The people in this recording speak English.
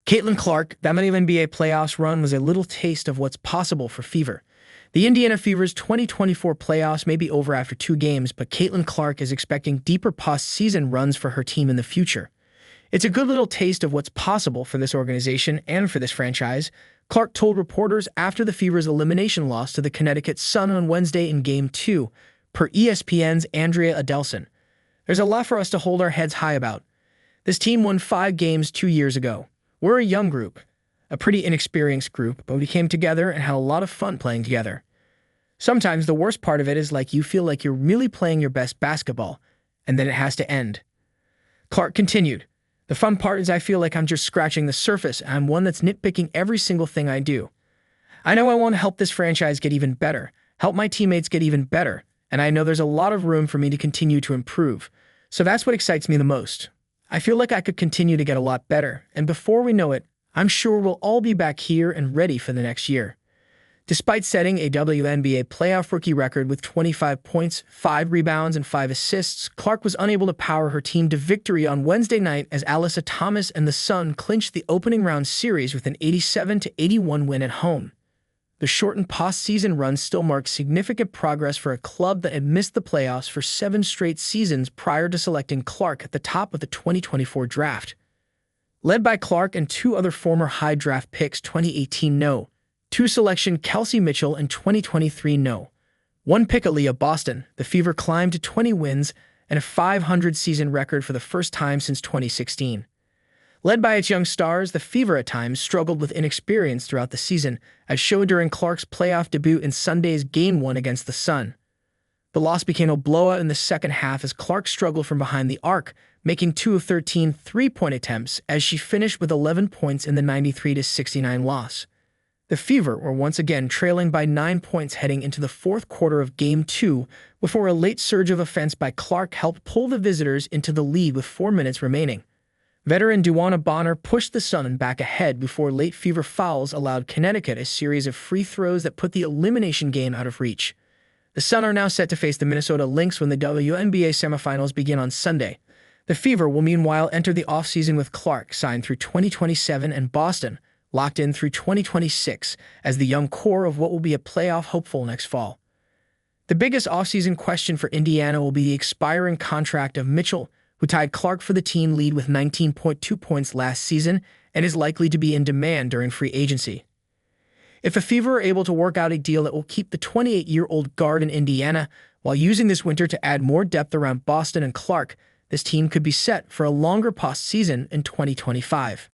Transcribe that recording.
Caitlin Clark, that WNBA playoffs run was a little taste of what's possible for Fever. The Indiana Fever's 2024 playoffs may be over after 2 games, but Caitlin Clark is expecting deeper postseason runs for her team in the future. It's a good little taste of what's possible for this organization and for this franchise, Clark told reporters after the Fever's elimination loss to the Connecticut Sun on Wednesday in Game 2, per ESPN's Andrea Adelson. There's a lot for us to hold our heads high about. This team won 5 games 2 years ago. We're a young group, a pretty inexperienced group, but we came together and had a lot of fun playing together. Sometimes the worst part of it is you feel like you're really playing your best basketball, and then it has to end. Clark continued, "The fun part is I feel like I'm just scratching the surface, and I'm one that's nitpicking every single thing I do. I know I want to help this franchise get even better, help my teammates get even better, and I know there's a lot of room for me to continue to improve. So that's what excites me the most. I feel like I could continue to get a lot better, and before we know it, I'm sure we'll all be back here and ready for the next year." Despite setting a WNBA playoff rookie record with 25 points, 5 rebounds, and 5 assists, Clark was unable to power her team to victory on Wednesday night as Alyssa Thomas and the Sun clinched the opening round series with an 87-81 win at home. The shortened postseason run still marks significant progress for a club that had missed the playoffs for 7 straight seasons prior to selecting Clark at the top of the 2024 draft. Led by Clark and 2 other former high draft picks 2018 no, 2 selection Kelsey Mitchell and 2023 no, 1 pick Aaliyah Boston, the Fever climbed to 20 wins and a 500 season record for the first time since 2016. Led by its young stars, the Fever at times struggled with inexperience throughout the season, as shown during Clark's playoff debut in Sunday's Game 1 against the Sun. The loss became a blowout in the second half as Clark struggled from behind the arc, making 2 of 13 three-point attempts as she finished with 11 points in the 93-69 loss. The Fever were once again trailing by 9 points heading into the fourth quarter of Game 2 before a late surge of offense by Clark helped pull the visitors into the lead with 4 minutes remaining. Veteran Duana Bonner pushed the Sun back ahead before late Fever fouls allowed Connecticut a series of free throws that put the elimination game out of reach. The Sun are now set to face the Minnesota Lynx when the WNBA semifinals begin on Sunday. The Fever will meanwhile enter the offseason with Clark signed through 2027 and Boston locked in through 2026 as the young core of what will be a playoff hopeful next fall. The biggest offseason question for Indiana will be the expiring contract of Mitchell, who tied Clark for the team lead with 19.2 points last season and is likely to be in demand during free agency. If the Fever are able to work out a deal that will keep the 28-year-old guard in Indiana while using this winter to add more depth around Boston and Clark, this team could be set for a longer postseason in 2025.